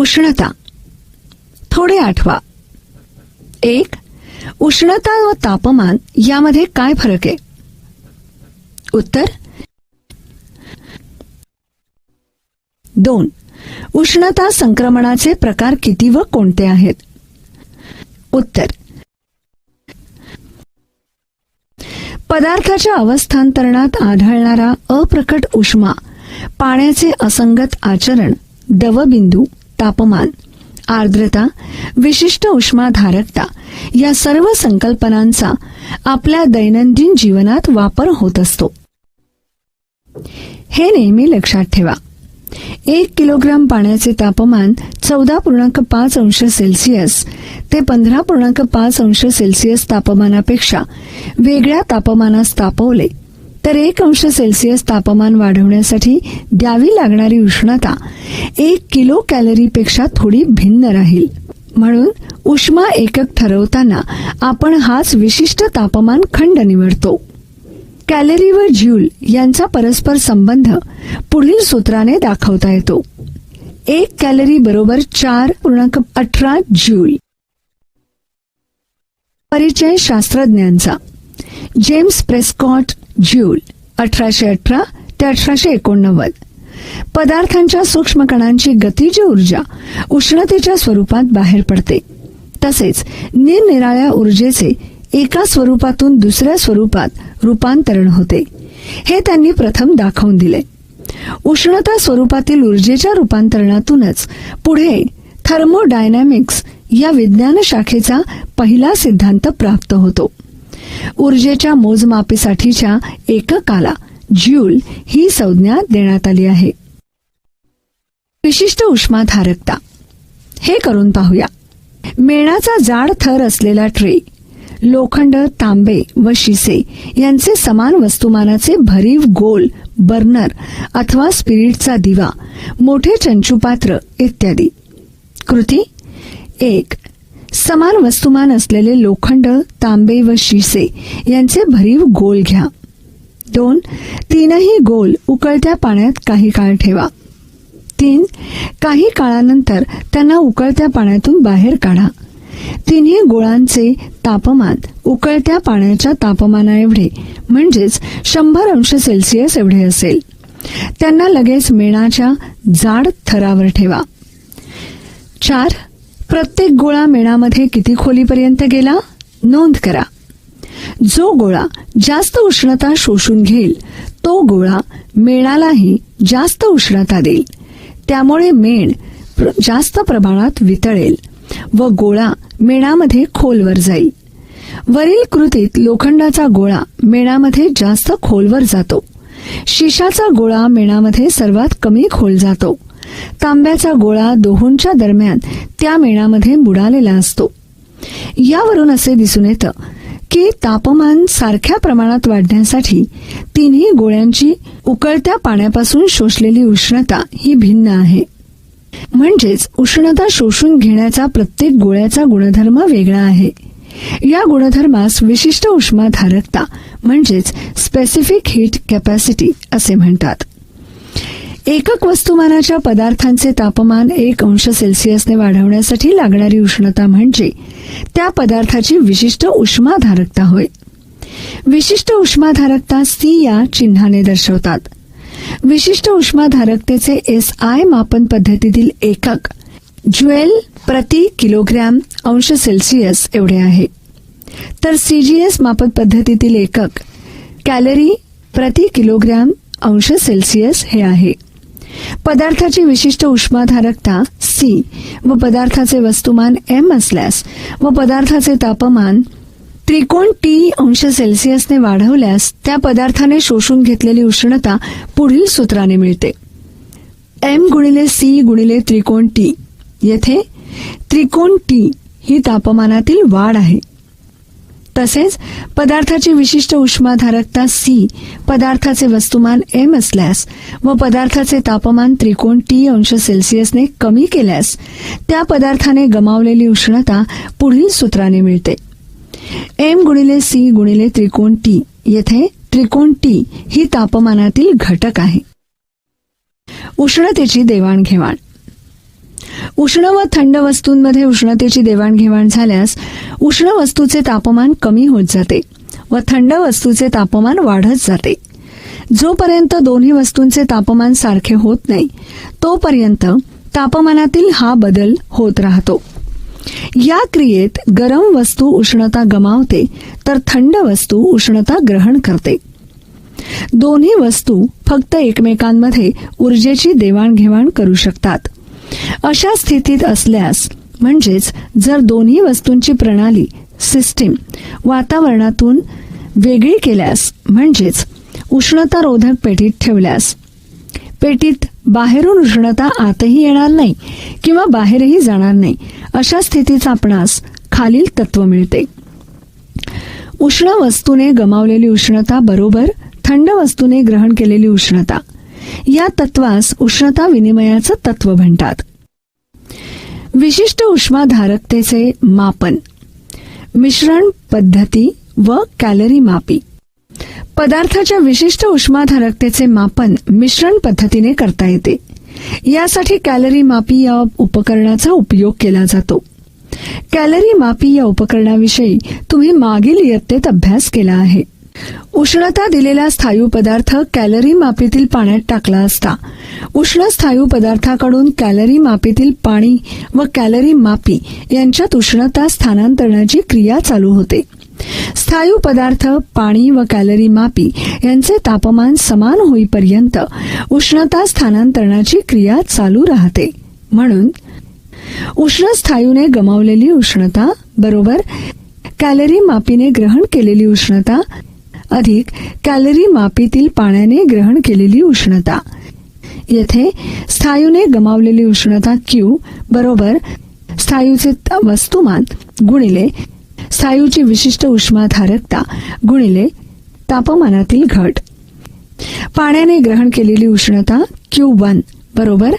उष्णता. थोडे आठवा. 1. उष्णता व तापमान यामध्ये काय फरक आहे? उत्तर. 2. उष्णता संक्रमणाचे प्रकार किती व कोणते आहेत? उत्तर. पदार्थाच्या अवस्थांतरणात आढळणारा अप्रकट उष्मा, पाण्याचे असंगत आचरण, दवबिंदू, तापमान, आर्द्रता, विशिष्ट उष्माधारकता या सर्व संकल्पनांचा आपल्या दैनंदिन जीवनात वापर होत असतो. हे नेहमी लक्षात ठेवा. 1 किलोग्राम पाण्याचे तापमान 14.5 अंश सेल्सिअस ते 15.5 अंश सेल्सिअस तापमानापेक्षा वेगळ्या तापमानास तापवले तर 1 अंश सेल्सिअस तापमान वाढवण्यासाठी द्यावी लागणारी उष्णता 1 किलो कॅलरीपेक्षा थोडी भिन्न राहील. म्हणून उष्मा एकक ठरवताना आपण हाच विशिष्ट तापमान खंड निवडतो. कॅलरी व ज्यूल यांचा परस्पर संबंध पुढील सूत्राने दाखवता येतो. 1 कॅलरी बरोबर 4.18 ज्यूल. परिचय शास्त्रज्ञांचा. जेम्स प्रेस्कॉट ज्यूल 1818 ते 1889. पदार्थांच्या सूक्ष्म कणांची गतिज ऊर्जा उष्णतेच्या स्वरूपात बाहेर पडते. तसेच निरनिराळ्या ऊर्जेचे एका स्वरूपातून दुसऱ्या स्वरूपात रूपांतरण होते. हे त्यांनी प्रथम दाखवून दिले. उष्णता स्वरूपातील ऊर्जेच्या रूपांतरणातूनच पुढे थर्मोडायनॅमिक्स या विज्ञान शाखेचा पहिला सिद्धांत प्राप्त होतो. ऊर्जेच्या मोजमापीसाठीच्या एककाला ज्यूल ही संज्ञा देण्यात आली आहे. विशिष्ट उष्माधारकता. हे करून पाहूया. मेणाचा जाड थर असलेला ट्रे, लोखंड, तांबे व शिसे यांचे समान वस्तुमानाचे भरीव गोल बर्नर अथवा स्पिरिटचा दिवा, मोठे चंचुपात्र इत्यादी. कृती. 1. समान वस्तुमान असलेले लोखंड, तांबे व शिसे यांचे भरीव गोल घ्या. 2. तीनही गोल उकळत्या पाण्यात काही काळ ठेवा. 3. काही काळानंतर त्यांना उकळत्या पाण्यातून बाहेर काढा. तिन्ही गोळांचे तापमान उकळत्या पाण्याच्या तापमानाएवढे म्हणजेच 100 अंश सेल्सिअस एवढे असेल. त्यांना लगेच मेणाच्या जाड थरावर ठेवा. 4. प्रत्येक गोळा मेणामध्ये किती खोलीपर्यंत गेला नोंद करा. जो गोळा जास्त उष्णता शोषून घेईल तो गोळा मेणालाही जास्त उष्णता देईल. त्यामुळे मेण जास्त प्रमाणात वितळेल व गोळा मेणामध्ये खोलवर जाईल. वरील कृतीत लोखंडाचा गोळा मेणामध्ये जास्त खोलवर जातो. शिशाचा गोळा मेणामध्ये सर्वात कमी खोल जातो. तांब्याचा गोळा दोहोंच्या दरम्यान त्या मेणामध्ये बुडालेला असतो. यावरून असे दिसून येतं की तापमान सारख्या प्रमाणात वाढण्यासाठी तिन्ही गोळ्यांची उकळत्या पाण्यापासून शोषलेली उष्णता ही भिन्न आहे. म्हणजेच उष्णता शोषून घेण्याचा प्रत्येक गोळ्याचा गुणधर्म वेगळा आहे. या गुणधर्मास विशिष्ट उष्माधारकता म्हणजेच स्पेसिफिक हीट कॅपॅसिटी असे म्हणतात. एकक वस्तुमानाच्या पदार्थांचे तापमान 1 अंश सेल्सिअसने वाढवण्यासाठी लागणारी उष्णता म्हणजे त्या पदार्थाची विशिष्ट उष्माधारकता होय. विशिष्ट उष्माधारकता C या चिन्हाने दर्शवतात. विशिष्ट उष्माधारकतेचे SI मापन पद्धतीतील एकक ज्यूल प्रति किलोग्रॅम अंश सेल्सिअस एवढे आहे. तर CGS मापन पद्धतीतील एकक कॅलरी प्रति किलोग्रॅम अंश सेल्सिअस हे आहे. पदार्थाची विशिष्ट उष्माधारकता C व पदार्थाचे वस्तुमान M असल्यास व पदार्थाचे तापमान त्रिकोण T अंश सेल्सिअसने वाढवल्यास त्या पदार्थाने शोषून घेतलेली उष्णता पुढील सूत्राने मिळते. M गुणिले C गुणिले त्रिकोण T. येथे त्रिकोण T ही तापमानातील वाढ आहे. तसेच पदार्थाची विशिष्ट उष्माधारकता C पदार्थाचे वस्तुमान M असल्यास व पदार्थाचे तापमान त्रिकोण T अंश सेल्सिअसने कमी केल्यास त्या पदार्थाने गमावलेली उष्णता पुढील सूत्राने मिळते. M गुणिले C गुणिले त्रिकोण T. येथे त्रिकोण T ही तापमानातील घटक आहे. उष्णतेची देवाणघेवाण. उष्ण व थंड वस्तूंमध्ये उष्णतेची देवाणघेवाण झाल्यास उष्ण वस्तूचे तापमान कमी होत जाते व थंड वस्तूचे तापमान वाढत जाते. जोपर्यंत दोन्ही वस्तूंचे तापमान सारखे होत नाही तोपर्यंत तापमानातील हा बदल होत राहतो. या क्रियेत गरम वस्तू उष्णता गमावते तर थंड वस्तू उष्णता ग्रहण करते. दोन्ही वस्तू फक्त एकमेकांमध्ये ऊर्जेची देवाणघेवाण करू शकतात. अशा स्थितीत असल्यास म्हणजेच जर दोन्ही वस्तूंची प्रणाली सिस्टीम वातावरणातून वेगळी केल्यास म्हणजेच उष्णतारोधक पेटीत ठेवल्यास पेटीत बाहेरून उष्णता आतही येणार नाही किंवा बाहेरही जाणार नाही, अशा स्थितीत आपणास खालील तत्व मिळते. उष्ण वस्तूने गमावलेली उष्णता बरोबर थंड वस्तूने ग्रहण केलेली उष्णता. या तत्वास उष्णता विनिमयाचं तत्व म्हणतात. विशिष्ट उष्माधारकतेचे मापन, मिश्रण पद्धती व कॅलरी मापी. पदार्थाच्या विशिष्ट उष्माधारकतेचे मापन मिश्रण पद्धतीने करता येते. यासाठी कॅलरी मापी या उपकरणाचा उपयोग केला जातो. कॅलरी मापी या उपकरणाविषयी तुम्ही मागील इयत्तेत अभ्यास केला आहे. उष्णता दिलेला स्थायू पदार्थ कॅलरी मापीतील पाण्यात टाकला असता उष्ण स्थायू पदार्थाकडून कॅलरी मापीतील पाणी व कॅलरी मापी यांच्यात उष्णता स्थानांतरणाची क्रिया चालू होते. स्थायू पदार्थ, पाणी व कॅलरी मापी यांचे तापमान समान होईपर्यंत उष्णता स्थानांतरणाची क्रिया चालू राहते. म्हणून उष्ण स्थायूने गमावलेली उष्णता बरोबर कॅलरी मापीने ग्रहण केलेली उष्णता अधिक कॅलरी मापीतील पाण्याने ग्रहण केलेली उष्णता. येथे स्थायूने गमावलेली उष्णता Q बरोबर स्थायूचे वस्तुमान गुणिले स्थायूची विशिष्ट उष्माधारकता गुणिले तापमानातील घट. पाण्याने ग्रहण केलेली उष्णता Q1 बरोबर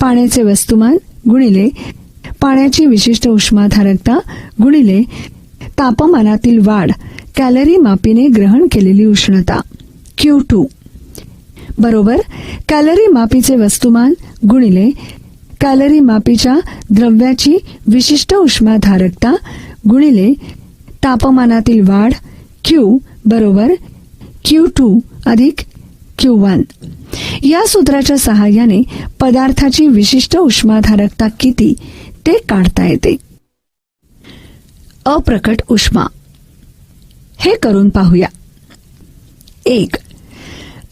पाण्याचे वस्तुमान गुणिले पाण्याची विशिष्ट उष्माधारकता गुणिले तापमानातील वाढ कॅलरी मापीने ग्रहण केलेली उष्णता Q2 बरोबर कॅलरी मापीचे वस्तुमान गुणिले कॅलरी मापीच्या द्रव्याची विशिष्ट उष्माधारकता गुणिले तापमानातील वाढ Q बरोबर Q2 अधिक Q1. या सूत्राच्या सहाय्याने पदार्थाची विशिष्ट उष्माधारकता किती ते काढता येते. अप्रकट उष्मा. हे करून पाहूया. 1.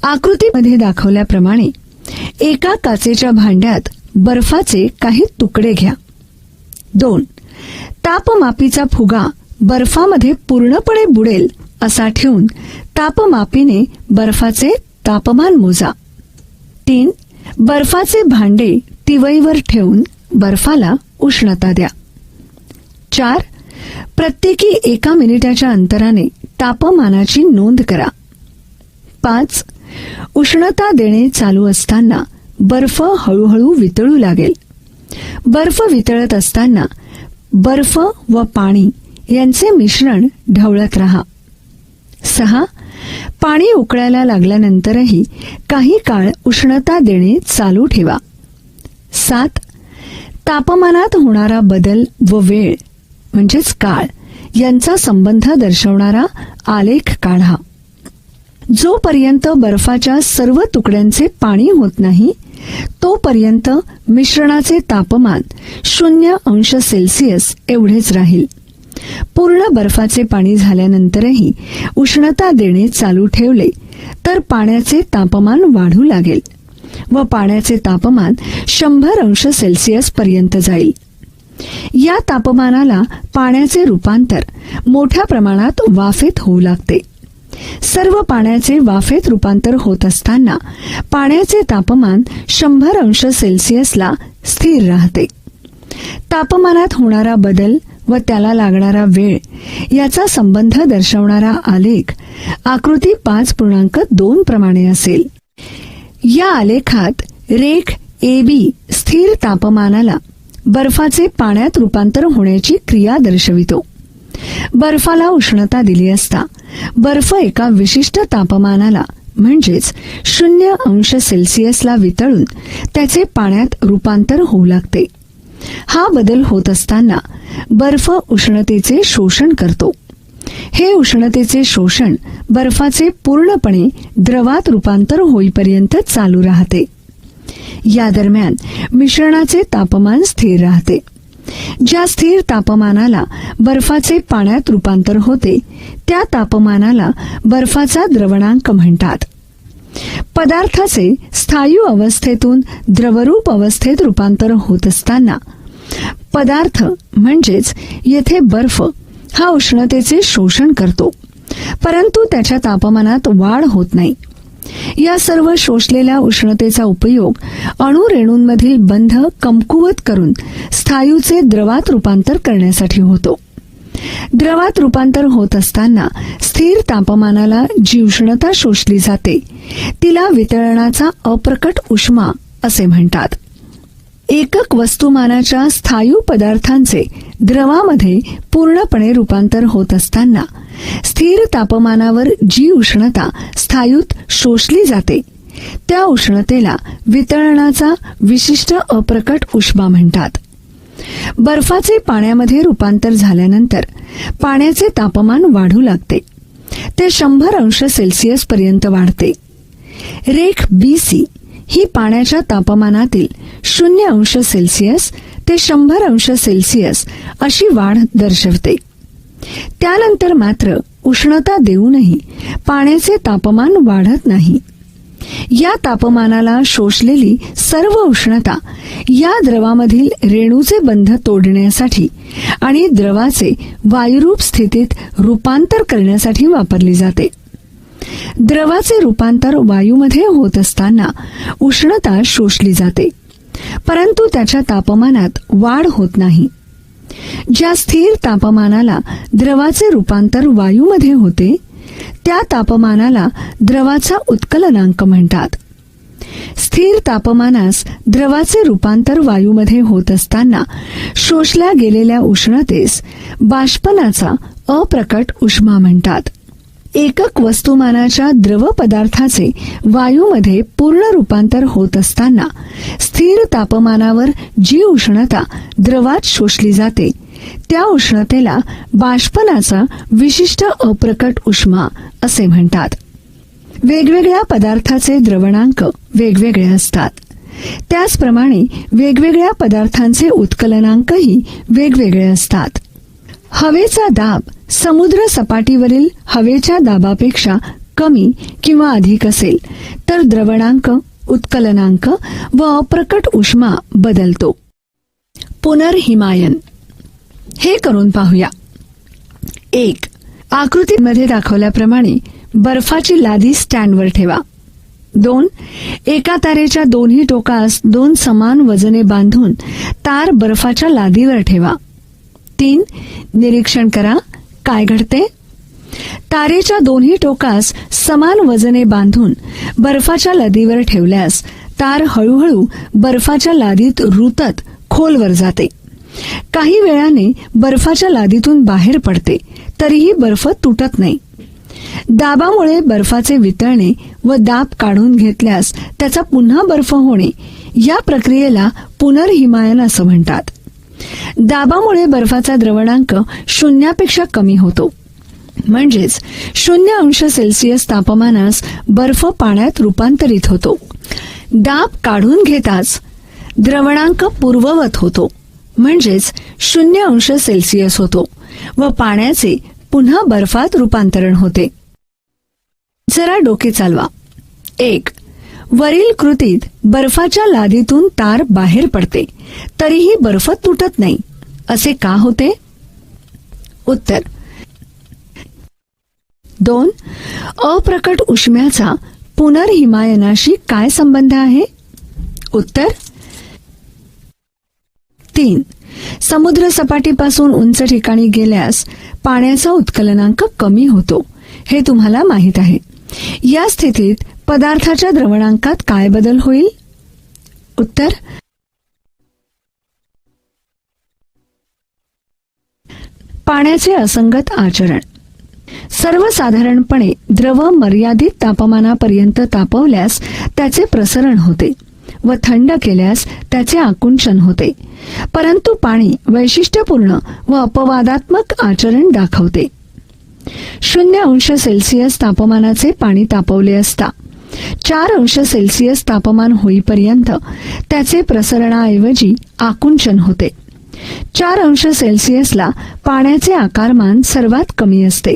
आकृतीमध्ये दाखवल्याप्रमाणे एका काचेच्या भांड्यात बर्फाचे काही तुकडे घ्या. 2. तापमापीचा फुगा बर्फामध्ये पूर्णपणे बुडेल असा ठेवून तापमापीने बर्फाचे तापमान मोजा. 3. बर्फाचे भांडे तिवईवर ठेवून बर्फाला उष्णता द्या. 4. प्रत्येकी 1 मिनिटाच्या अंतराने तापमानाची नोंद करा. 5. उष्णता देणे चालू असताना बर्फ हळूहळू वितळू लागेल. बर्फ वितळत असताना बर्फ व पाणी यांचे मिश्रण ढवळत राहा. 6. पाणी उकळायला लागल्यानंतरही काही काळ उष्णता देणे चालू ठेवा. 7. तापमानात होणारा बदल व वेळ म्हणजेच काळ यांचा संबंध दर्शवणारा आलेख काढा. जोपर्यंत बर्फाच्या सर्व तुकड्यांचे पाणी होत नाही तोपर्यंत मिश्रणाचे तापमान 0°C एवढेच राहील. पूर्ण बर्फाचे पाणी झाल्यानंतरही उष्णता देणे चालू ठेवले तर पाण्याचे तापमान वाढू लागेल व पाण्याचे तापमान 100°C पर्यंत जाईल. या तापमानाला पाण्याचे रूपांतर मोठ्या प्रमाणात वाफेत होऊ लागते. सर्व पाण्याचे वाफेत रूपांतर होत असताना पाण्याचे तापमान 100°C स्थिर राहते. तापमानात होणारा बदल व त्याला लागणारा वेळ याचा संबंध दर्शवणारा आलेख आकृती 5.2 प्रमाणे असेल. या आलेखात रेख AB स्थिर तापमानाला बर्फाचे पाण्यात रूपांतर होण्याची क्रिया दर्शवितो. बर्फाला उष्णता दिली असता बर्फ एका विशिष्ट तापमानाला म्हणजेच 0°C वितळून त्याचे पाण्यात रूपांतर होऊ लागते. हा बदल होत असताना बर्फ उष्णतेचे शोषण करतो. हे उष्णतेचे शोषण बर्फाचे पूर्णपणे द्रवात रूपांतर होईपर्यंत चालू राहते. या दरम्यान मिश्रणाचे तापमान स्थिर राहते. ज्या स्थिर तापमानाला बर्फाचे पाण्यात रूपांतर होते त्या तापमानाला बर्फाचा द्रवणांक म्हणतात. पदार्थाचे स्थायू अवस्थेतून द्रवरूप अवस्थेत रूपांतर होत असताना पदार्थ म्हणजेच येथे बर्फ हा उष्णतेचे शोषण करतो, परंतु त्याच्या तापमानात वाढ होत नाही. या सर्व शोषलेल्या उष्णतेचा उपयोग अणुरेणूंमधील बंध कमकुवत करून स्थायूचे द्रवात रूपांतर करण्यासाठी होतो. द्रवात रूपांतर होत असताना स्थिर तापमानाला जी उष्णता शोषली जाते तिला वितळणाचा अप्रकट उष्मा असे म्हणतात. एकक वस्तुमानाच्या स्थायू पदार्थांचे द्रवामध्ये पूर्णपणे रूपांतर होत असताना स्थिर तापमानावर जी उष्णता स्थायूत शोषली जाते त्या उष्णतेला वितळणाचा विशिष्ट अप्रकट उष्मा म्हणतात. बर्फाचे पाण्यामध्ये रूपांतर झाल्यानंतर पाण्याचे तापमान वाढू लागते. ते 100 अंश सेल्सिअस पर्यंत वाढते. रेख BC ही पाण्याच्या तापमानातील 0 अंश सेल्सिअस ते 100 अंश सेल्सिअस अशी वाढ दर्शवते. त्यानंतर मात्र उष्णता देऊनही पाण्याचे तापमान वाढत नाही. या तापमानाला शोषलेली सर्व उष्णता या द्रवामधील रेणूचे बंध तोडण्यासाठी आणि द्रवाचे वायुरूप स्थितीत रूपांतर करण्यासाठी वापरली जाते. द्रवाचे रूपांतर वायूमध्ये होत असताना उष्णता शोषली जाते, परंतु त्याच्या तापमानात वाढ होत नाही. ज्या स्थिर तापमानाला द्रवाचे रूपांतर वायूमध्ये होते त्या तापमानाला द्रवाचा उत्कलनांक म्हणतात. स्थिर तापमानास द्रवाचे रूपांतर वायूमध्ये होत असताना शोषल्या गेलेल्या उष्णतेस बाष्पनाचा अप्रकट उष्मा म्हणतात. एकक वस्तुमानाच्या द्रव पदार्थाचे वायूमध्ये पूर्ण रूपांतर होत असताना स्थिर तापमानावर जी उष्णता द्रवात शोषली जाते त्या उष्णतेला बाष्पनाचा विशिष्ट अप्रकट उष्मा असे म्हणतात. वेगवेगळ्या पदार्थाचे द्रवणांक वेगवेगळे असतात. त्याचप्रमाणे वेगवेगळ्या पदार्थांचे उत्कलनांकही वेगवेगळे असतात. हवेचा दाब समुद्र सपाटीवरील हवेच्या दाबापेक्षा कमी किंवा अधिक असेल तर द्रवणांक, उत्कलनांक व अप्रकट उष्मा बदलतो. पुनर्हिमायन हे करून पाहूया. 1. आकृतीमध्ये दाखवल्याप्रमाणे बर्फाची लादी स्टँडवर ठेवा. 2. एका तारेच्या दोन्ही टोकास 2 समान वजने बांधून तार बर्फाच्या लादीवर ठेवा. 3. निरीक्षण करा काय घडते. तारेच्या दोन्ही टोकास समान वजने बांधून बर्फाच्या लादीवर ठेवल्यास तार हळूहळू बर्फाच्या लादीत रुतत खोलवर जाते. काही वेळाने बर्फाच्या लादीतून बाहेर पडते, तरीही बर्फ तुटत नाही. दाबामुळे बर्फाचे वितळणे व दाब काढून घेतल्यास त्याचा पुन्हा बर्फ होणे या प्रक्रियेला पुनर्हिमायन असं म्हणतात. दाबामुळे बर्फाचा द्रवणांक 0पेक्षा कमी होतो, म्हणजेच 0 अंश सेल्सिअस तापमानास बर्फ पाण्यात रूपांतरित होतो. दाब काढून घेताच द्रवणांक पूर्ववत होतो, म्हणजेच 0 अंश सेल्सिअस होतो व पाण्याचे पुन्हा बर्फात रूपांतरण होते. जरा डोके चालवा. 1. वरील कृतीत बर्फाच्या लादीतून तार बाहेर पडते, तरीही बर्फ तुटत नाही, असे का होते? उत्तर. 2. अप्रकट उष्म्याचा पुनर्हिमायनाशी काय संबंध आहे? उत्तर. 3. समुद्र सपाटीपासून उंच ठिकाणी गेल्यास पाण्याचा उत्कलनांक कमी होतो, हे तुम्हाला माहीत आहे. या स्थितीत पदार्थाच्या द्रवणांकात काय बदल होईल? उत्तर. पाण्याचे असंगत आचरण. सर्वसाधारणपणे द्रव मर्यादित तापमानापर्यंत तापवल्यास त्याचे प्रसरण होते. व थंड केल्यास त्याचे आकुंचन होते. परंतु पाणी वैशिष्ट्यपूर्ण व अपवादात्मक आचरण दाखवते. 0°C तापमानाचे पाणी तापवले असता 4°C तापमान होईपर्यंत त्याचे प्रसरणाऐवजी आकुंचन होते. 4°C पाण्याचे आकारमान सर्वात कमी असते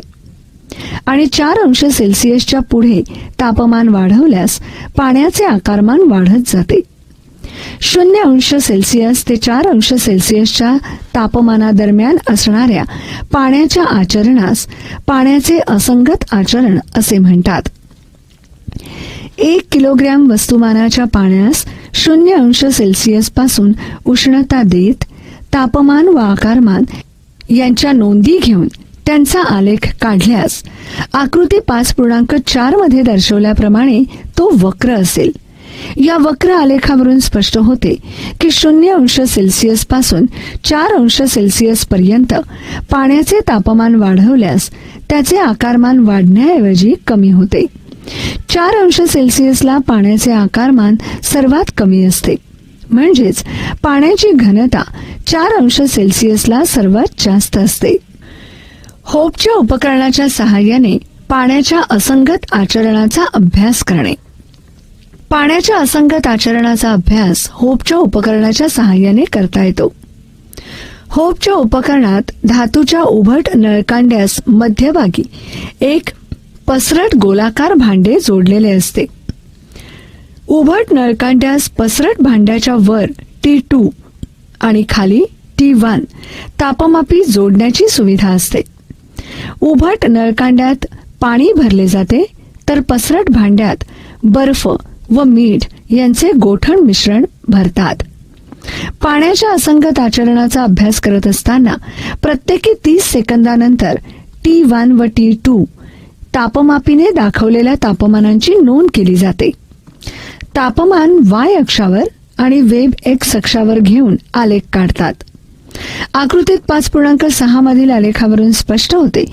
आणि 4°C पुढे तापमान वाढवल्यास पाण्याचे आकारमान वाढत जाते. 0°C ते 4°C तापमानादरम्यान असणाऱ्या पाण्याच्या आचरणास पाण्याचे असंगत आचरण असे म्हणतात. 1 किलोग्रॅम वस्तुमानाच्या पाण्यास 0°C पासून उष्णता देत तापमान व आकारमान यांच्या नोंदी घेऊन त्यांचा आलेख काढल्यास आकृती 5.4 मध्ये दर्शवल्याप्रमाणे तो वक्र असेल. या वक्र आलेखावरून स्पष्ट होते की 0°C पासून 4°C पर्यंत पाण्याचे तापमान वाढवल्यास त्याचे आकारमान वाढण्याऐवजी कमी होते. 4°C पाण्याचे आकारमान सर्वात कमी असते, म्हणजेच पाण्याची घनता 4°C सर्वात जास्त असते. होपच्या उपकरणाच्या सहाय्याने पाण्याच्या असंगत आचरणाचा अभ्यास करणे. पाण्याच्या असंगत आचरणाचा अभ्यास होपच्या उपकरणाच्या सहाय्याने करता येतो. होपच्या उपकरणात धातूच्या उभट नळकांड्यास मध्यभागी एक पसरट गोलाकार भांडे जोडलेले असते. उभट नळकांड्यास पसरट भांड्याच्या वर T2 आणि खाली T1 तापमापी जोडण्याची सुविधा असते. उभट नळकांड्यात पाणी भरले जाते तर पसरट भांड्यात बर्फ व मीठ यांचे गोठण मिश्रण भरतात. पाण्याच्या असंगत आचरणाचा अभ्यास करत असताना प्रत्येकी 30 सेकंदानंतर T1 व T2 तापमापीने दाखवलेल्या तापमानांची नोंद केली जाते. तापमान Y अक्षावर आणि वेब X अक्षावर घेऊन आलेख काढतात. आकृतीत 5.6 मधील आलेखावरून स्पष्ट होते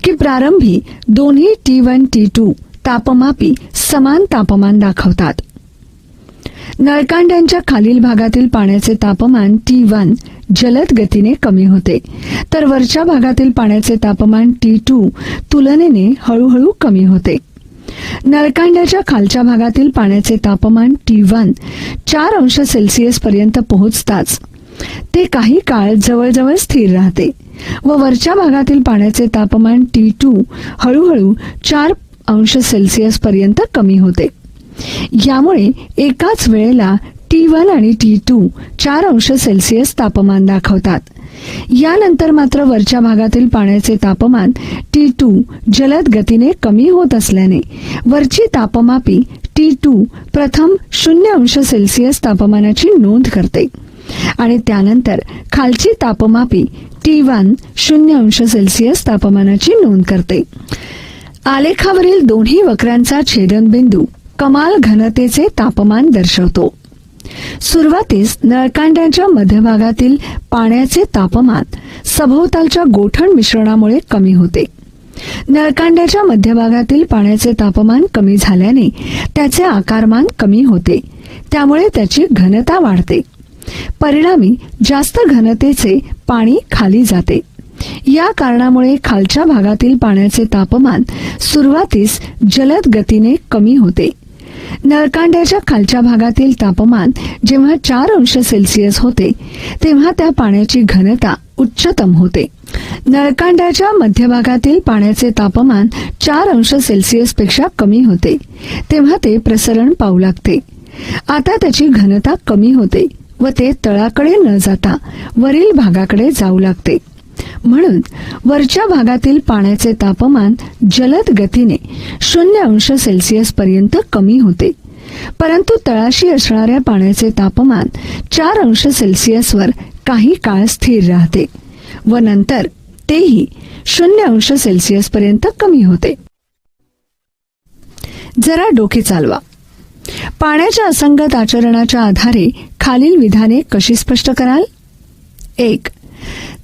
की प्रारंभी दोन्ही T1 T2 तापमापी समान तापमान दाखवतात. नळकांड्यांच्या खालील भागातील पाण्याचे तापमान T1 जलद गतीने कमी होते, तर वरच्या भागातील पाण्याचे तापमान T2 तुलनेने हळूहळू कमी होते. नळकांड्याच्या खालच्या भागातील पाण्याचे तापमान T1 4°C पर्यंत पोहोचताच ते काही काळ जवळजवळ स्थिर राहते व वरच्या भागातील पाण्याचे तापमान T2 हळूहळू 4°C पर्यंत कमी होते. यामुळे एकाच वेळेला T1 आणि T2 4°C तापमान दाखवतात. यानंतर मात्र वरच्या भागातील पाण्याचे तापमान T2 जलद गतीने कमी होत असल्याने वरची तापमापी T2 प्रथम 0°C तापमानाची नोंद करते आणि त्यानंतर खालची तापमापी T1 0°C तापमानाची नोंद करते. आलेखावरील दोन्ही वक्रांचा छेदनबिंदू कमाल घनतेचे तापमान दर्शवतो. सुरुवातीस नळकांड्याच्या मध्यभागातील पाण्याचे तापमान सभोवतालच्या गोठण मिश्रणामुळे कमी होते. नळकांड्याच्या मध्यभागातील पाण्याचे तापमान कमी झाल्याने त्याचे आकारमान कमी होते, त्यामुळे त्याची घनता वाढते. परिणामी जास्त घनतेचे पाणी खाली जाते. या कारणामुळे खालच्या भागातील पाण्याचे तापमान सुरुवातीस जलद गतीने कमी होते. नळकांड्याच्या खालच्या भागातील तापमान जेव्हा 4°C होते तेव्हा त्या पाण्याची घनता उच्चतम होते. नळकांड्याच्या मध्यभागातील पाण्याचे तापमान 4°C पेक्षा कमी होते तेव्हा ते प्रसरण पावू लागते. आता त्याची घनता कमी होते व ते तळाकडे न जाता वरील भागाकडे जाऊ लागते. म्हणून वरच्या भागातील पाण्याचे तापमान जलद गतीने 0°C पर्यंत कमी होते, परंतु तळाशी असणाऱ्या पाण्याचे तापमान 4°C वर काही काळ स्थिर राहते व नंतर तेही 0°C पर्यंत कमी होते. जरा डोके चालवा. पाण्याच्या असंगत आचरणाच्या आधारे खालील विधाने कशी स्पष्ट कराल? 1.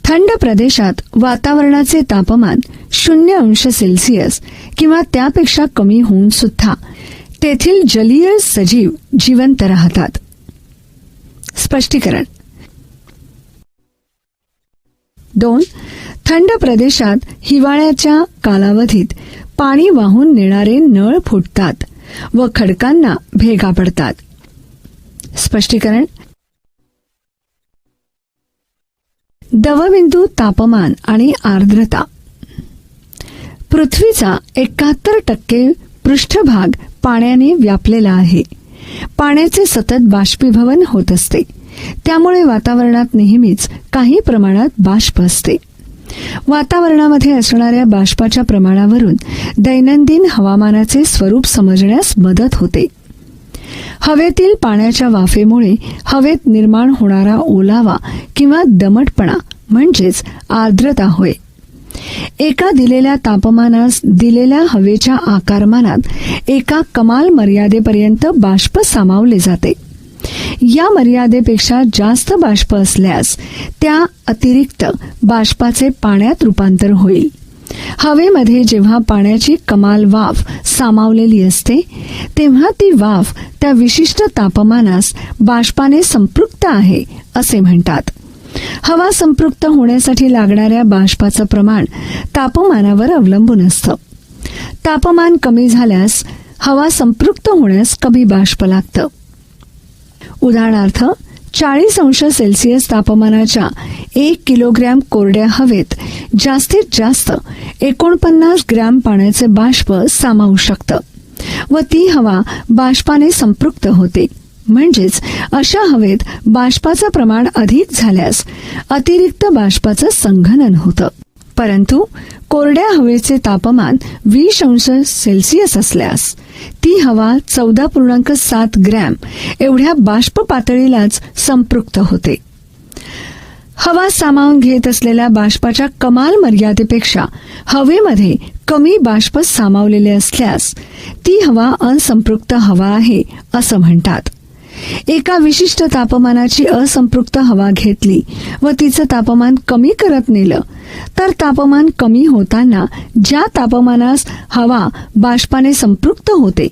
थंड प्रदेशात वातावरणाचे तापमान 0°C किंवा त्यापेक्षा कमी होऊन सुद्धा तेथील जलीय सजीव जिवंत राहतात. स्पष्टीकरण. 2. थंड प्रदेशात हिवाळ्याच्या कालावधीत पाणी वाहून नेणारे नळ फुटतात व खडकांना भेगा पडतात. स्पष्टीकरण. दवबिंदू तापमान आणि आर्द्रता. पृथ्वीचा 71% पृष्ठभाग पाण्याने व्यापलेला आहे. पाण्याचे सतत बाष्पीभवन होत असते, त्यामुळे वातावरणात नेहमीच काही प्रमाणात बाष्प असते. वातावरणामध्ये असणाऱ्या बाष्पाच्या प्रमाणावरून दैनंदिन हवामानाचे स्वरूप समजण्यास मदत होते. हवेतील पाण्याच्या वाफेमुळे हवेत निर्माण होणारा ओलावा किंवा दमटपणा म्हणजेच आर्द्रता होय. एका दिलेल्या तापमानास दिलेल्या हवेच्या आकारमानात एका कमाल मर्यादेपर्यंत बाष्प सामावले जाते. या मर्यादेपेक्षा जास्त बाष्प असल्यास त्या अतिरिक्त बाष्पाचे पाण्यात रूपांतर होईल. हवेमध्ये जेव्हा पाण्याची कमाल वाफ सामावलेली असते तेव्हा ती वाफ त्या विशिष्ट तापमानास बाष्पाने संपृक्त आहे असे म्हणतात. हवा संपृक्त होण्यासाठी लागणाऱ्या बाष्पाचं प्रमाण तापमानावर अवलंबून असतं. तापमान कमी झाल्यास हवा संपृक्त होण्यास कमी बाष्प लागतं. उदाहरणार्थ 40 अंश सेल्सिअस तापमानाच्या 1 किलोग्रॅम कोरड्या हवेत जास्तीत जास्त 49 ग्रॅम पाण्याचे बाष्प सामावू शकतं व ती हवा बाष्पाने संपृक्त होते. म्हणजेच अशा हवेत बाष्पाचं प्रमाण अधिक झाल्यास अतिरिक्त बाष्पाचं संघनन होतं. परंतु कोरड्या हवेचे तापमान 20 अंश सेल्सिअस असल्यास ती हवा 14.7 ग्रॅम एवढ्या बाष्प पातळीलाच संपृक्त होते. हवा सामावून घेत असलेल्या बाष्पाच्या कमाल मर्यादेपेक्षा हवेमध्ये कमी बाष्प सामावलेले असल्यास ती हवा असंपृक्त हवा आहे असं म्हणतात. एका विशिष्ट तापमानाची असंपृक्त हवा घेतली व तिचं तापमान कमी करत नेलं तर तापमान कमी होताना ज्या तापमानास हवा बाष्पाने संपृक्त होते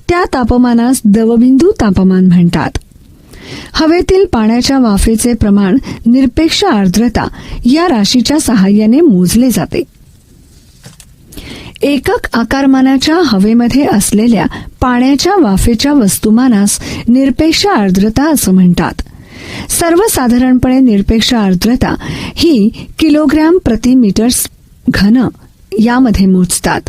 त्या तापमानास दवबिंदू तापमान म्हणतात. हवेतील पाण्याच्या वाफेचे प्रमाण निरपेक्ष आर्द्रता या राशीच्या सहाय्याने मोजले जाते. एकक आकारमानाच्या हवेमध्ये असलेल्या पाण्याच्या वाफेच्या वस्तुमानास निरपेक्ष आर्द्रता असं म्हणतात. सर्वसाधारणपणे निरपेक्ष आर्द्रता ही किलोग्रॅम प्रति मीटर घन यामध्ये मोजतात.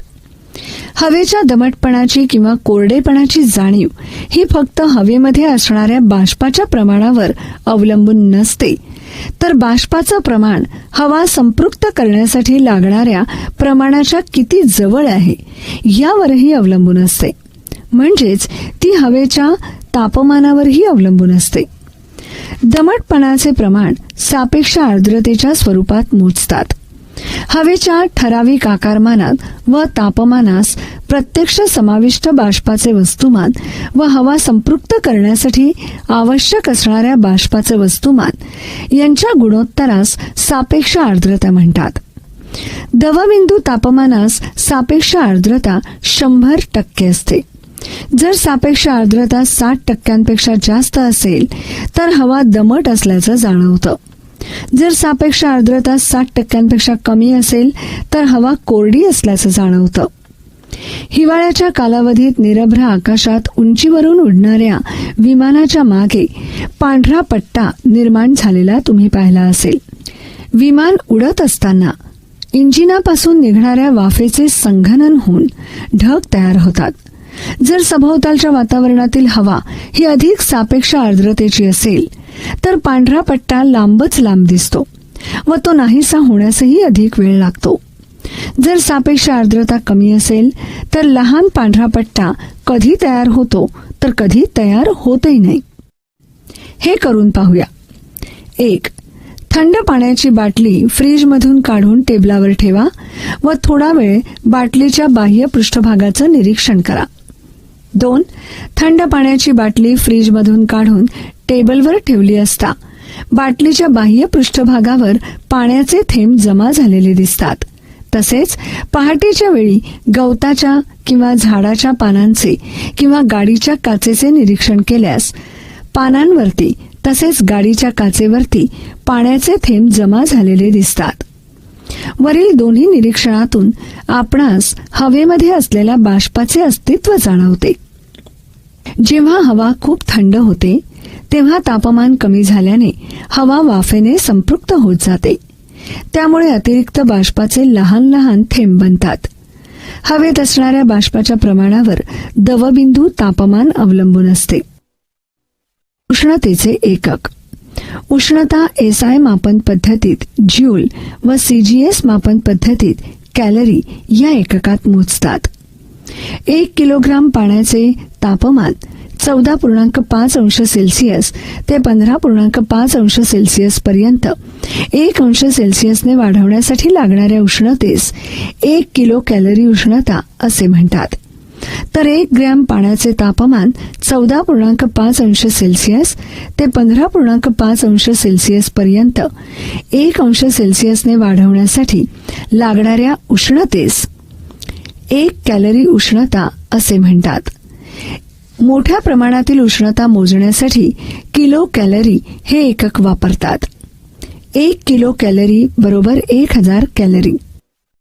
हवेच्या दमटपणाची किंवा कोरडेपणाची जाणीव ही फक्त हवेमध्ये असणाऱ्या बाष्पाच्या प्रमाणावर अवलंबून नसते, तर बाष्पाचं प्रमाण हवा संपृक्त करण्यासाठी लागणाऱ्या प्रमाणाच्या किती जवळ आहे यावरही अवलंबून असते. म्हणजेच ती हवेच्या तापमानावरही अवलंबून असते. दमटपणाचे प्रमाण सापेक्ष आर्द्रतेच्या स्वरूपात मोजतात. हवेच्या ठराविक आकारमानात व तापमानास प्रत्यक्ष समाविष्ट बाष्पाचे वस्तुमान व हवा संपृक्त करण्यासाठी आवश्यक असणाऱ्या बाष्पाचे वस्तुमान यांच्या गुणोत्तरास सापेक्ष आर्द्रता म्हणतात. दवबिंदू तापमानास सापेक्ष आर्द्रता 100% असते. जर सापेक्ष आर्द्रता 60% जास्त असेल तर हवा दमट असल्याचं जाणवतं. जर सापेक्ष आर्द्रता 60% कमी असेल तर हवा कोरडी असल्याचं जाणवतं. हिवाळ्याच्या कालावधीत निरभ्र आकाशात उंचीवरून उडणाऱ्या विमानाच्या मागे पांढरा पट्टा निर्माण झालेला तुम्ही पाहिला असेल. विमान उडत असताना इंजिनापासून निघणाऱ्या वाफेचे संघनन होऊन ढग तयार होतात. जर सभोवतालच्या वातावरणातील हवा ही अधिक सापेक्ष आर्द्रतेची असेल तर पांढरा पट्टा लांबच लांब दिसतो व तो नाहीसा होण्यासही अधिक वेळ लागतो. जर सापेक्ष आर्द्रता कमी असेल तर लहान पांढरा पट्टा कधी तयार होतो तर कधी तयार होतही नाही. हे करून पाहूया. 1. थंड पाण्याची बाटली फ्रीजमधून काढून टेबलावर ठेवा व थोडा वेळ बाटलीच्या बाह्य पृष्ठभागाचं निरीक्षण करा. 2. थंड पाण्याची बाटली फ्रीजमधून काढून टेबलवर ठेवली असता बाटलीच्या बाह्य पृष्ठभागावर पाण्याचे थेंब जमा झालेले दिसतात. तसेच पहाटेच्या वेळी गवताच्या किंवा झाडाच्या पानांचे किंवा गाडीच्या काचेचे निरीक्षण केल्यास पानांवरती तसेच गाडीच्या काचेवरती पाण्याचे थेंब जमा झालेले दिसतात. वरील दोन्ही निरीक्षणातून आपणास हवेमध्ये असलेल्या बाष्पाचे अस्तित्व जाणवते. जेव्हा हवा खूप थंड होते तेव्हा तापमान कमी झाल्याने हवा वाफेने संपृक्त होत जाते. त्यामुळे अतिरिक्त बाष्पाचे लहान लहान थेंब बनतात. हवेत असणाऱ्या बाष्पाच्या प्रमाणावर दवबिंदू तापमान अवलंबून असते. उष्णतेचे एकक. उष्णता SI मापन पद्धतीत ज्यूल व CGS मापन पद्धतीत कॅलरी या एककात मोजतात. 1 किलोग्राम पाण्याचे तापमान 14.5 अंश सेल्सिअस ते 15.5 अंश सेल्सिअस पर्यंत 1 अंश सेल्सिअसने वाढवण्यासाठी लागणाऱ्या उष्णतेस 1 किलो कॅलरी उष्णता असे म्हणतात. तर 1 ग्रॅम पाण्याचे तापमान 14.5 अंश सेल्सिअस ते 15.5 अंश सेल्सिअस पर्यंत 1 अंश सेल्सिअसने वाढवण्यासाठी लागणाऱ्या उष्णतेस 1 कॅलरी उष्णता असे म्हणतात. मोठ्या प्रमाणातील उष्णता मोजण्यासाठी किलो कॅलरी हे एकक वापरतात. 1 किलो कॅलरी बरोबर 1000 कॅलरी.